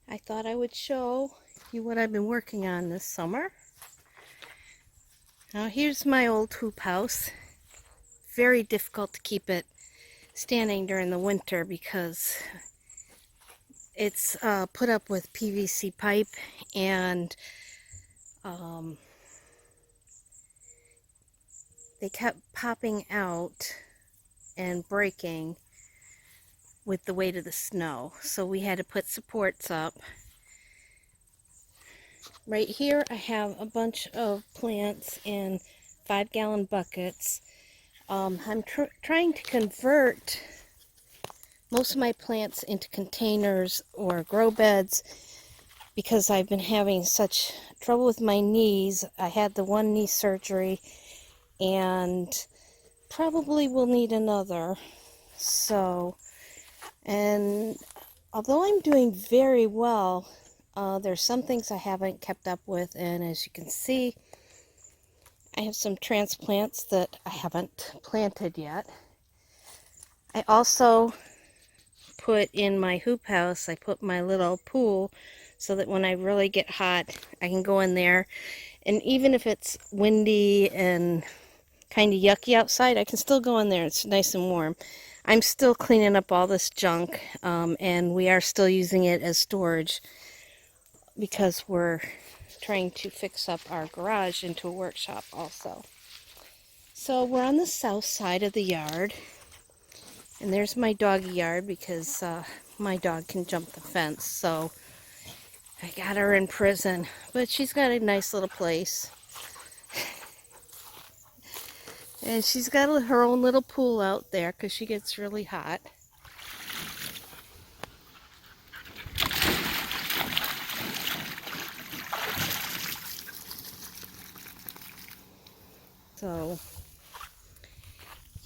I thought I would show you what I've been working on this summer. Now here's my old hoop house. Very difficult to keep it standing during the winter because it's put up with PVC pipe and um, they kept popping out and breaking with the weight of the snow. So we had to put supports up. Right here I have a bunch of plants in 5-gallon buckets. I'm trying to convert most of my plants into containers or grow beds because I've been having such trouble with my knees. I had the one knee surgery and probably will need another. So, and although I'm doing very well, there's some things I haven't kept up with, and as you can see, I have some transplants that I haven't planted yet. I also put in my hoop house, I put my little pool so that when I really get hot, I can go in there. And even if it's windy and kind of yucky outside, I can still go in there. It's nice and warm. I'm still cleaning up all this junk, and we are still using it as storage because we're trying to fix up our garage into a workshop also. So we're on the south side of the yard, and there's my doggy yard because my dog can jump the fence, so I got her in prison, but she's got a nice little place. And she's got her own little pool out there because she gets really hot. So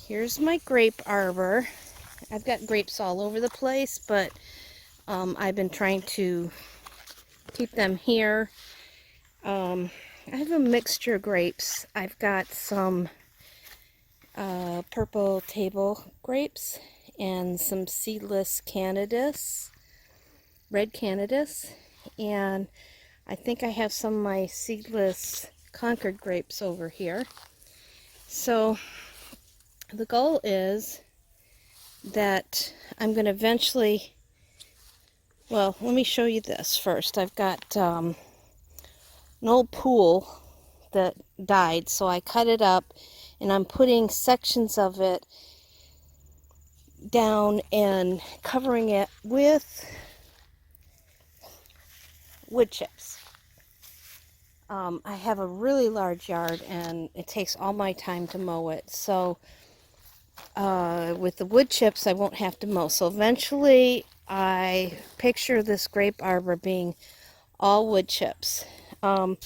here's my grape arbor. I've got grapes all over the place, but I've been trying to keep them here. I have a mixture of grapes. I've got some purple table grapes and some seedless Canadas, red Canadas, and I think I have some of my seedless Concord grapes over here. So the goal is that I'm going to eventually, well, let me show you this first. I've got an old pool that died, so I cut it up and I'm putting sections of it down and covering it with wood chips. I have a really large yard and it takes all my time to mow it, so with the wood chips I won't have to mow. So eventually I picture this grape arbor being all wood chips. I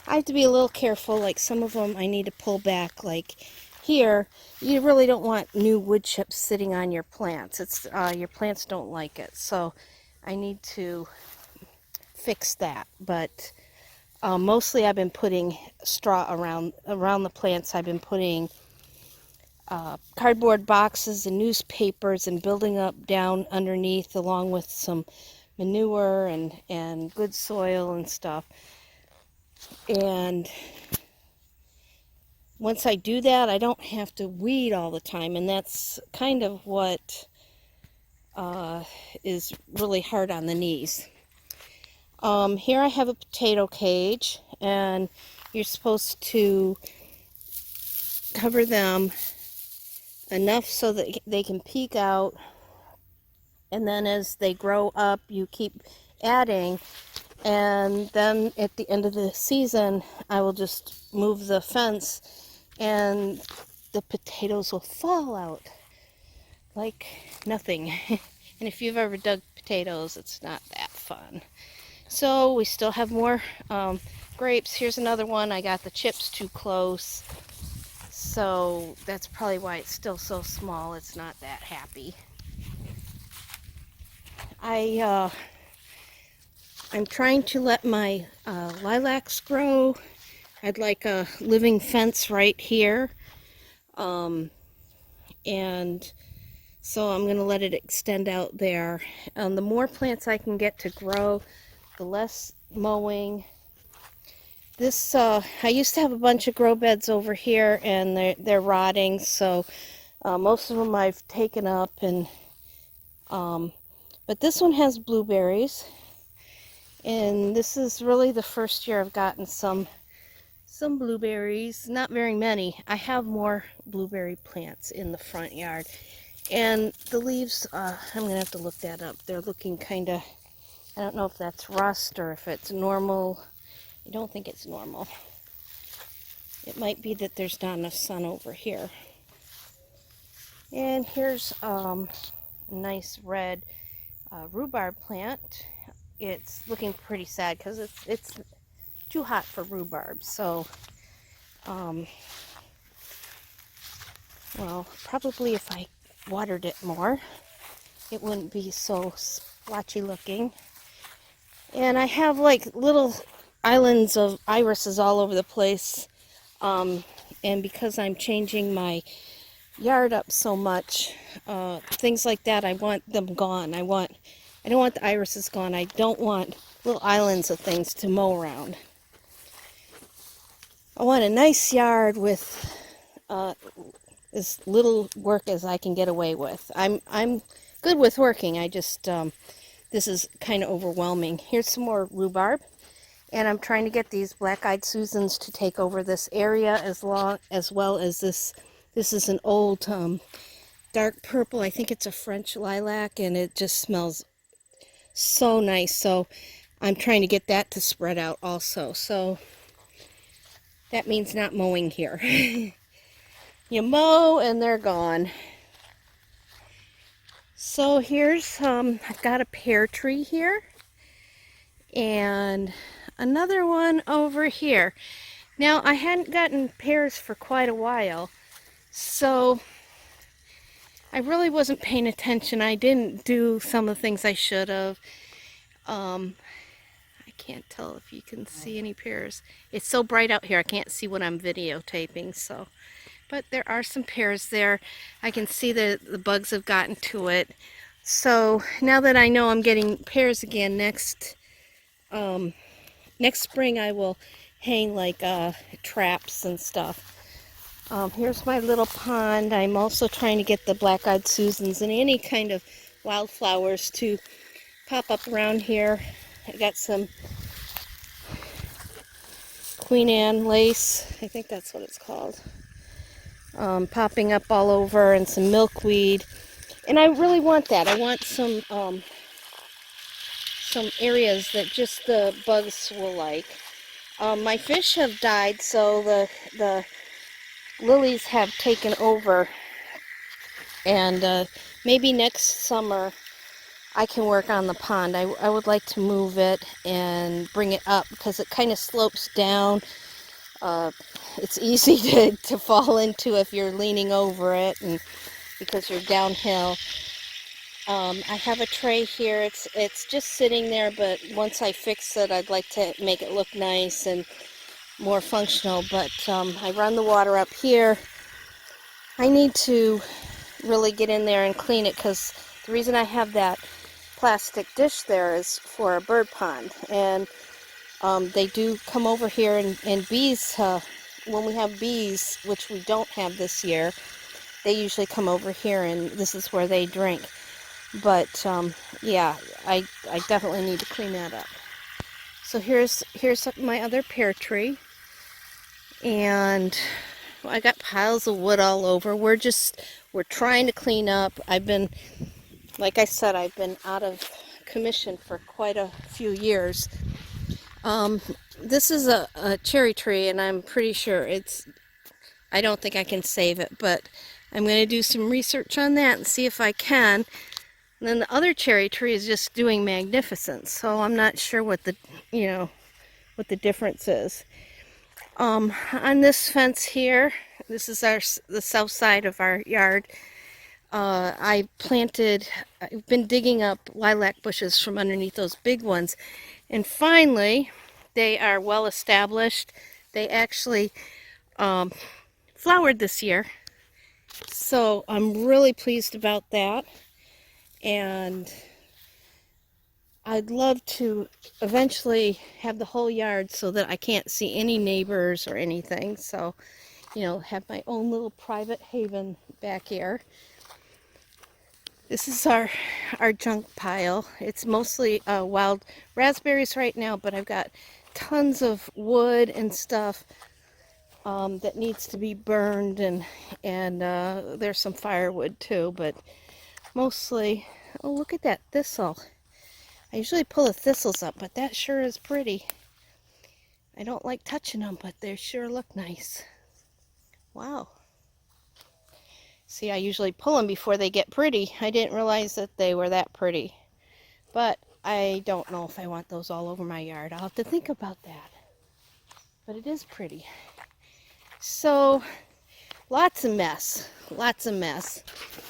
have to be a little careful, like some of them I need to pull back, like here you really don't want new wood chips sitting on your plants. It's your plants don't like it, so I need to fix that. But mostly I've been putting straw around the plants. I've been putting cardboard boxes and newspapers and building up down underneath along with some manure and good soil and stuff. And once I do that, I don't have to weed all the time, and that's kind of what is really hard on the knees. Here I have a potato cage, and you're supposed to cover them enough so that they can peek out, and then as they grow up you keep adding, and then at the end of the season I will just move the fence and the potatoes will fall out like nothing. And if you've ever dug potatoes, it's not that fun. So we still have more grapes. Here's another one. I got the chips too close, so that's probably why it's still so small. It's not that happy. I'm trying to let my lilacs grow. I'd like a living fence right here, and So I'm going to let it extend out there. The more plants I can get to grow, the less mowing. This, I used to have a bunch of grow beds over here, and they're rotting, so most of them I've taken up, and but this one has blueberries, and this is really the first year I've gotten some blueberries. Not very many. I have more blueberry plants in the front yard, and the leaves, I'm gonna have to look that up. They're looking kind of, I don't know if that's rust or if it's normal. I don't think it's normal. It might be that there's not enough sun over here. And here's a nice red rhubarb plant. It's looking pretty sad because it's too hot for rhubarb. So, well, probably if I watered it more, it wouldn't be so splotchy looking. And I have like little islands of irises all over the place. And because I'm changing my yard up so much, things like that, I want them gone. I don't want the irises gone. I don't want little islands of things to mow around. I want a nice yard with as little work as I can get away with. I'm good with working. I just this is kind of overwhelming. Here's some more rhubarb. And I'm trying to get these black-eyed Susans to take over this area as well as this. This is an old dark purple. I think it's a French lilac, and it just smells so nice. So I'm trying to get that to spread out also. So that means not mowing here. You mow and they're gone. So here's, I've got a pear tree here. And another one over here. Now, I hadn't gotten pears for quite a while, so I really wasn't paying attention. I didn't do some of the things I should have. I can't tell if you can see any pears. It's so bright out here, I can't see what I'm videotaping, so. But there are some pears there. I can see that the bugs have gotten to it. So now that I know I'm getting pears again next spring, I will hang like traps and stuff. Here's my little pond. I'm also trying to get the black-eyed Susans and any kind of wildflowers to pop up around here. I got some Queen Anne lace, I think that's what it's called, popping up all over, and some milkweed. And I really want that. I want some areas that just the bugs will like. My fish have died, so the lilies have taken over, and maybe next summer I can work on the pond. I would like to move it and bring it up because it kind of slopes down. It's easy to fall into if you're leaning over it, and because you're downhill. I have a tray here. It's just sitting there, but once I fix it, I'd like to make it look nice and more functional. But I run the water up here. I need to really get in there and clean it, because the reason I have that plastic dish there is for a bird pond, and they do come over here, and bees, when we have bees, which we don't have this year, they usually come over here, and this is where they drink. But yeah, I definitely need to clean that up. So here's my other pear tree, and I got piles of wood all over. We're trying to clean up. Like I said, I've been out of commission for quite a few years. This is a cherry tree, and I'm pretty sure I don't think I can save it, but I'm going to do some research on that and see if I can. And then the other cherry tree is just doing magnificent, so I'm not sure what the difference is. On this fence here, this is the south side of our yard. I've been digging up lilac bushes from underneath those big ones, and finally they are well established. They actually flowered this year, So I'm really pleased about that. And I'd love to eventually have the whole yard so that I can't see any neighbors or anything. So, you know, have my own little private haven back here. This is our junk pile. It's mostly wild raspberries right now, but I've got tons of wood and stuff that needs to be burned, and there's some firewood too, but mostly, oh, look at that thistle. I usually pull the thistles up, but that sure is pretty. I don't like touching them, but they sure look nice. Wow. See, I usually pull them before they get pretty. I didn't realize that they were that pretty. But I don't know if I want those all over my yard. I'll have to think about that. But it is pretty. So, lots of mess. Lots of mess.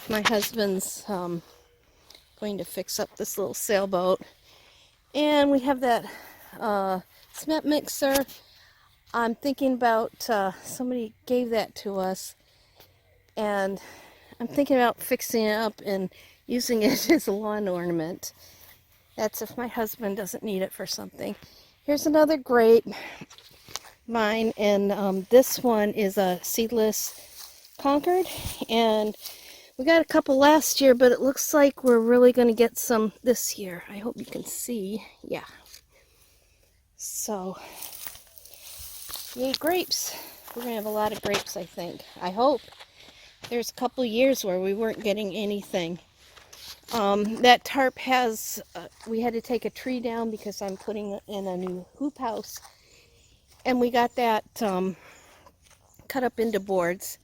My husband's going to fix up this little sailboat. And we have that cement mixer. I'm thinking about, somebody gave that to us. And I'm thinking about fixing it up and using it as a lawn ornament. That's if my husband doesn't need it for something. Here's another grape, mine, and this one is a seedless Concord. And we got a couple last year, but it looks like we're really going to get some this year. I hope you can see. Yeah. So, yay, grapes. We're going to have a lot of grapes, I think. I hope. There's a couple years where we weren't getting anything. That tarp has, we had to take a tree down because I'm putting in a new hoop house. And we got that cut up into boards.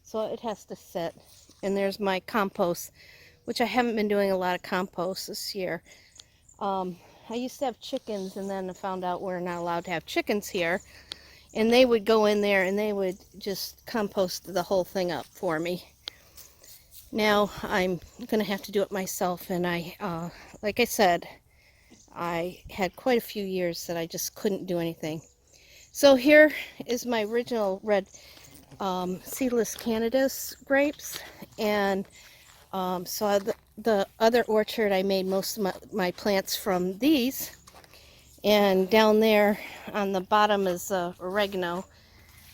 So it has to sit. And there's my compost, which I haven't been doing a lot of compost this year. I used to have chickens, and then I found out we're not allowed to have chickens here. And they would go in there and they would just compost the whole thing up for me. Now I'm going to have to do it myself, and like I said, I had quite a few years that I just couldn't do anything. So here is my original red seedless Canadas grapes, and so the other orchard I made most of my plants from these. And down there on the bottom is oregano.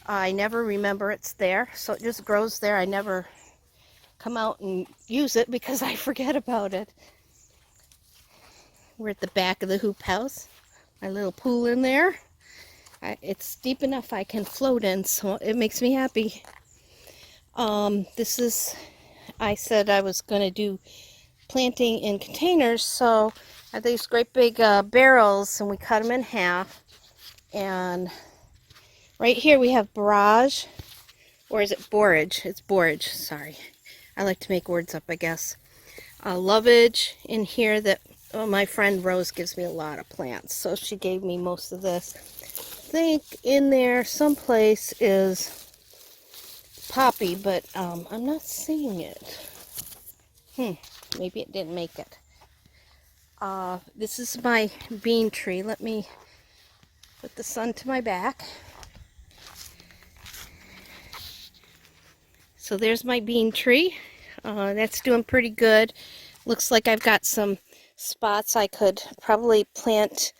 I never remember it's there, so it just grows there. I never come out and use it because I forget about it. We're at the back of the hoop house. My little pool in there. It's deep enough I can float in, so it makes me happy. This is, I said I was going to do planting in containers, so I have these great big barrels, and we cut them in half. And right here we have borage, or is it borage? It's borage, sorry. I like to make words up, I guess. Lovage in here that my friend Rose gives me a lot of plants, so she gave me most of this. I think in there someplace is poppy, but I'm not seeing it. Maybe it didn't make it. This is my bean tree. Let me put the sun to my back. So there's my bean tree. That's doing pretty good. Looks like I've got some spots I could probably plant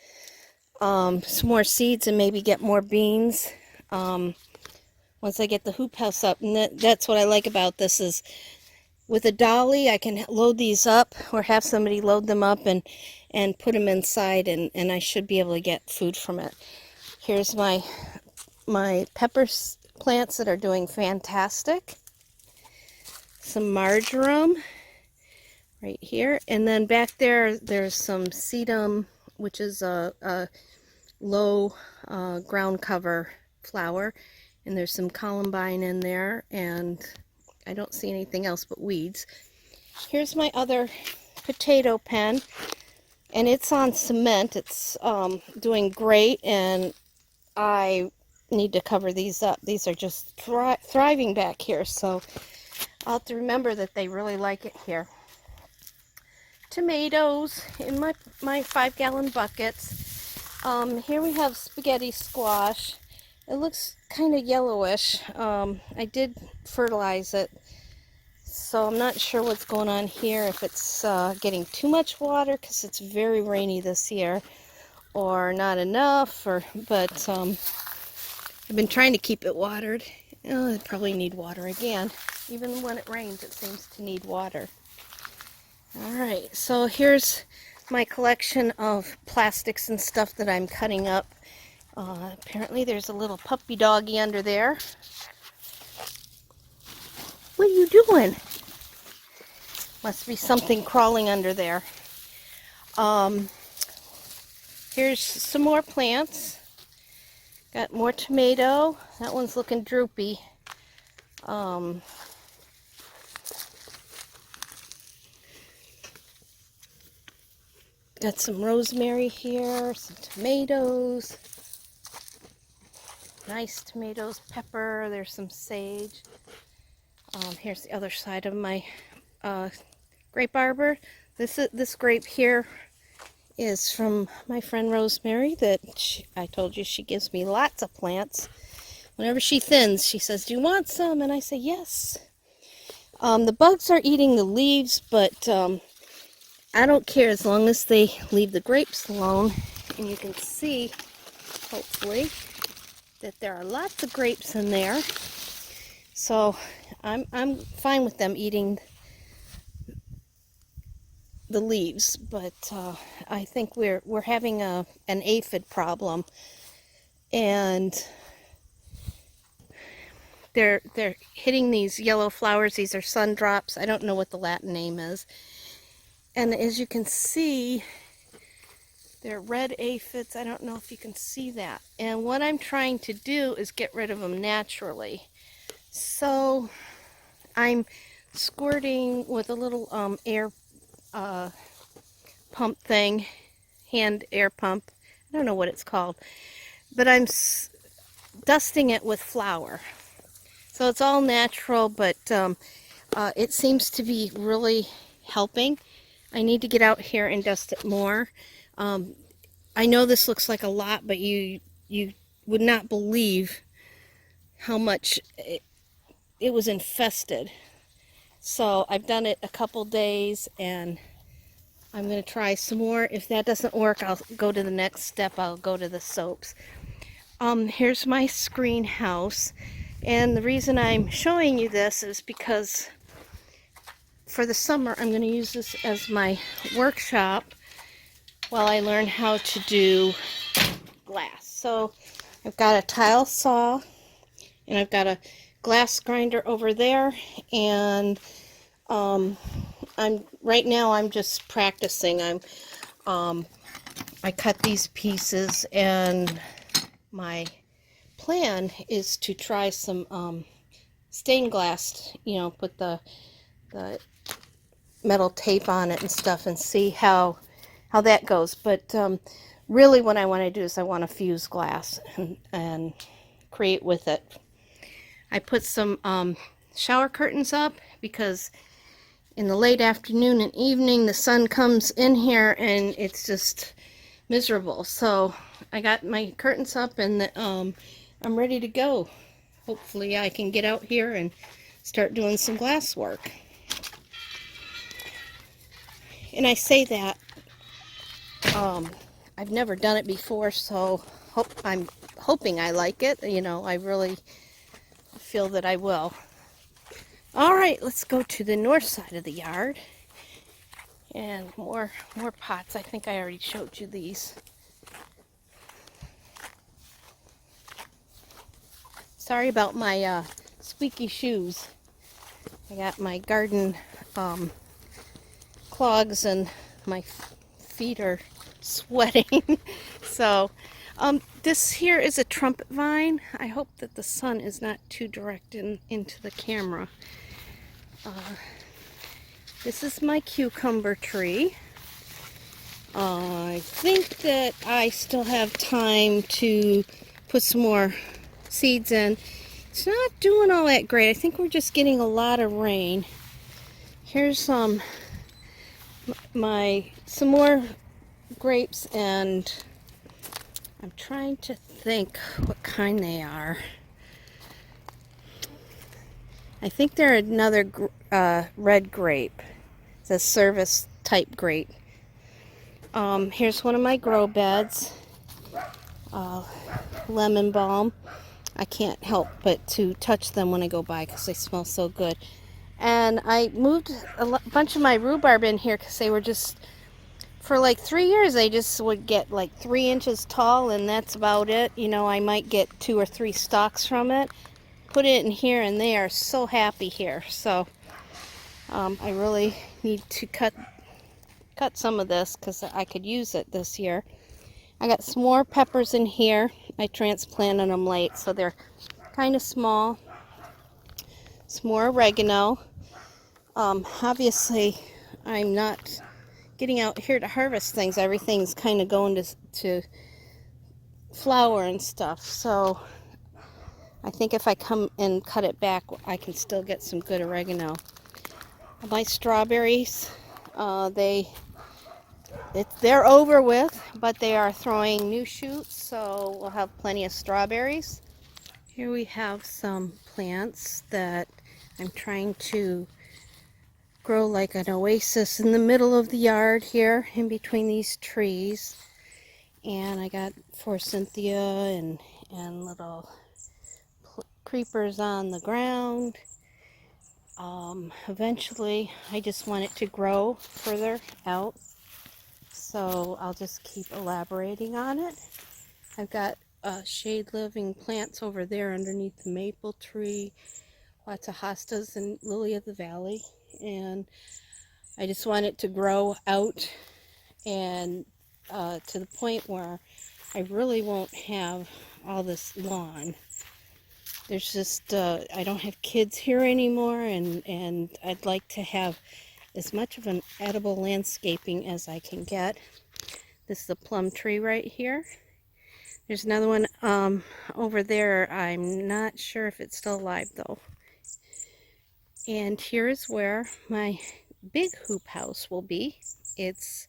some more seeds and maybe get more beans once I get the hoop house up. And that's what I like about this is with a dolly I can load these up or have somebody load them up and put them inside, and I should be able to get food from it. Here's my pepper plants that are doing fantastic. Some marjoram right here, and then back there's some sedum, which is a low ground cover flower, and there's some columbine in there, and I don't see anything else but weeds. Here's my other potato pen, and it's on cement. It's doing great, and I need to cover these up. These are just thriving back here, so I'll have to remember that they really like it here. Tomatoes in my 5-gallon buckets. Here we have spaghetti squash. It looks kind of yellowish. I did fertilize it So I'm not sure what's going on here, if it's getting too much water because it's very rainy this year, or not enough, but I've been trying to keep it watered. Oh, it probably need water again. Even when it rains, it seems to need water. Alright, so here's my collection of plastics and stuff that I'm cutting up. Apparently there's a little puppy doggy under there. What are you doing? Must be something crawling under there. Here's some more plants. Got more tomato. That one's looking droopy. Got some rosemary here, some tomatoes. Nice tomatoes, pepper. There's some sage. Here's the other side of my grape arbor. This grape here is from my friend Rosemary that I told you she gives me lots of plants. Whenever she thins, she says, "Do you want some?" And I say, "Yes." The bugs are eating the leaves, but I don't care as long as they leave the grapes alone. And you can see, hopefully, that there are lots of grapes in there. So I'm fine with them eating the leaves, but I think we're having an aphid problem, and they're hitting these yellow flowers. These are sundrops. I don't know what the Latin name is. And as you can see, they're red aphids. I don't know if you can see that. And what I'm trying to do is get rid of them naturally. So I'm squirting with a little air pump thing, hand air pump. I don't know what it's called. But I'm dusting it with flour. So it's all natural, but it seems to be really helping. I need to get out here and dust it more. I know this looks like a lot, but you would not believe how much it was infested. So I've done it a couple days, and I'm going to try some more. If that doesn't work, I'll go to the next step. I'll go to the soaps. Here's my screen house. And the reason I'm showing you this is because for the summer, I'm going to use this as my workshop while I learn how to do glass. So I've got a tile saw, and I've got a glass grinder over there, and right now I'm just practicing. I cut these pieces, and my plan is to try some stained glass, put the metal tape on it and stuff, and see how that goes. But really what I want to do is I want to fuse glass and create with it. I put some shower curtains up because in the late afternoon and evening the sun comes in here and it's just miserable. So I got my curtains up, and I'm ready to go. Hopefully I can get out here and start doing some glass work. And I say that I've never done it before, so I'm hoping I like it. I really feel that I will. All right, let's go to the north side of the yard. And more pots. I think I already showed you these. Sorry about my squeaky shoes. I got my garden clogs, and my feet are sweating. So this here is a trumpet vine. I hope that the sun is not too direct into the camera. This is my cucumber tree. I think that I still have time to put some more seeds in. It's not doing all that great. I think we're just getting a lot of rain. Here's some more grapes, and I'm trying to think what kind they are. I think they're another red grape. It's a service type grape. Here's one of my grow beds. Lemon balm. I can't help but to touch them when I go by because they smell so good. And I moved a bunch of my rhubarb in here because they were just, for like 3 years, they just would get like 3 inches tall, and that's about it. You know, I might get 2 or 3 stalks from it. Put it in here, and they are so happy here. So I really need to cut some of this because I could use it this year. I got some more peppers in here. I transplanted them late, so they're kind of small. Some more oregano. Obviously, I'm not getting out here to harvest things. Everything's kind of going to flower and stuff. So I think if I come and cut it back, I can still get some good oregano. My strawberries, they're over with, but they are throwing new shoots, so we'll have plenty of strawberries. Here we have some plants that I'm trying to grow like an oasis in the middle of the yard here, in between these trees. And I got forsythia and little creepers on the ground. Eventually, I just want it to grow further out, so I'll just keep elaborating on it. I've got shade living plants over there underneath the maple tree, lots of hostas and lily of the valley, and I just want it to grow out and to the point where I really won't have all this lawn. There's just, I don't have kids here anymore, and I'd like to have as much of an edible landscaping as I can get. This is a plum tree right here. There's another one over there. I'm not sure if it's still alive though. And here is where my big hoop house will be. It's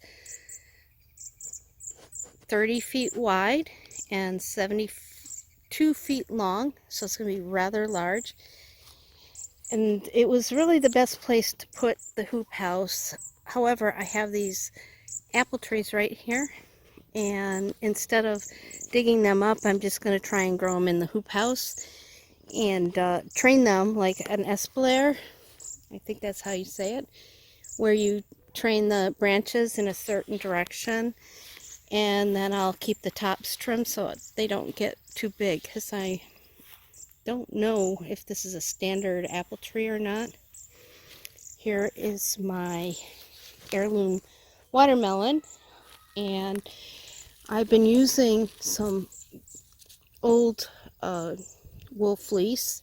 30 feet wide and 72 feet long, so it's going to be rather large. And it was really the best place to put the hoop house. However, I have these apple trees right here, and instead of digging them up, I'm just going to try and grow them in the hoop house and train them like an espalier. I think that's how you say it, where you train the branches in a certain direction, and then I'll keep the tops trimmed so they don't get too big, because I don't know if this is a standard apple tree or not. Here is my heirloom watermelon, and I've been using some old wool fleece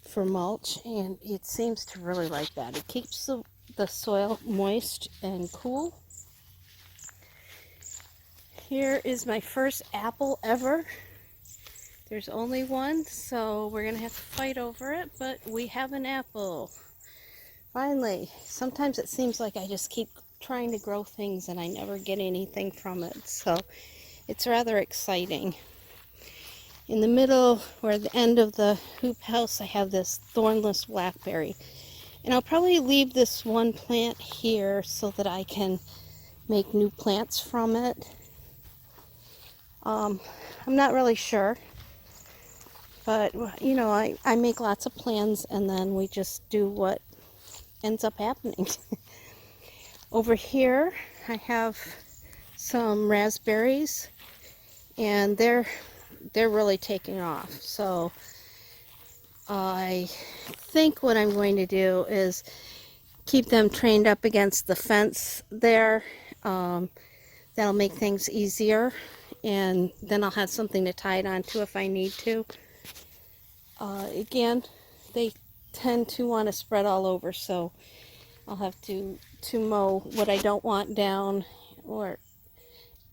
for mulch, and it seems to really like that. It keeps the soil moist and cool. Here is my first apple ever. There's only one, so we're gonna have to fight over it, but we have an apple. Finally. Sometimes it seems like I just keep trying to grow things and I never get anything from it, so it's rather exciting. In the middle, or the end of the hoop house, I have this thornless blackberry. And I'll probably leave this one plant here so that I can make new plants from it. I'm not really sure. But, you know, I make lots of plans, and then we just do what ends up happening. Over here, I have some raspberries, and they're really taking off. So I think what I'm going to do is keep them trained up against the fence there. That'll make things easier, and then I'll have something to tie it onto if I need to. Again, they tend to want to spread all over, so I'll have to mow what I don't want down,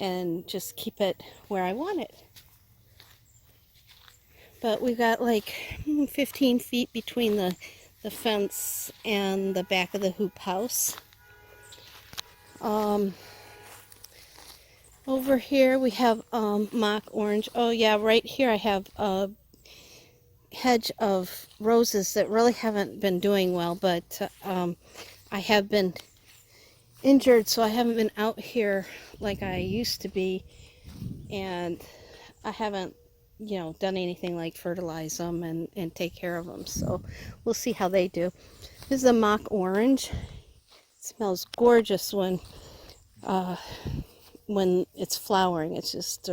and just keep it where I want it. But we've got like 15 feet between the fence and the back of the hoop house. Over here we have mock orange. Oh yeah, right here I have hedge of roses that really haven't been doing well, but I have been injured, so I haven't been out here like I used to be, and I haven't, done anything like fertilize them and take care of them. So we'll see how they do. This is a mock orange. It smells gorgeous when it's flowering. It's just,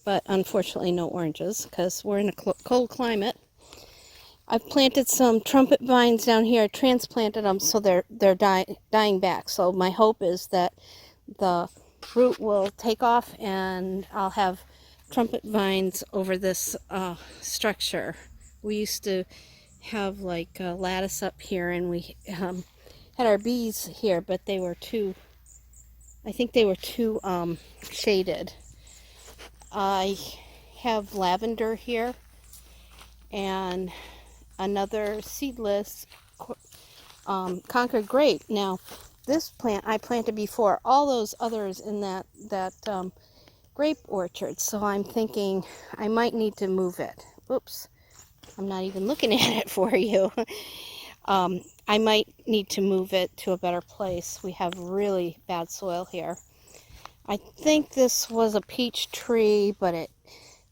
but unfortunately no oranges because we're in a cold climate. I've planted some trumpet vines down here. I transplanted them so they're dying back. So my hope is that the root will take off and I'll have trumpet vines over this structure. We used to have like a lattice up here, and we had our bees here, but they were I think they were too shaded. I have lavender here and another seedless Concord grape. Now, this plant I planted before all those others in that grape orchard, so I'm thinking I might need to move it. Oops, I'm not even looking at it for you. I might need to move it to a better place. We have really bad soil here. I think this was a peach tree, but it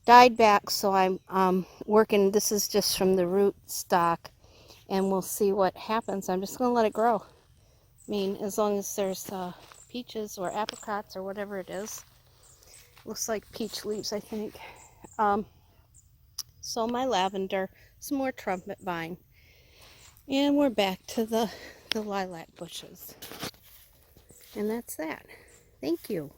died back, so I'm working. This is just from the root stock, and we'll see what happens. I'm just going to let it grow. I mean, as long as there's peaches or apricots or whatever it is. Looks like peach leaves, I think. So my lavender, some more trumpet vine, and we're back to the lilac bushes. And that's that. Thank you.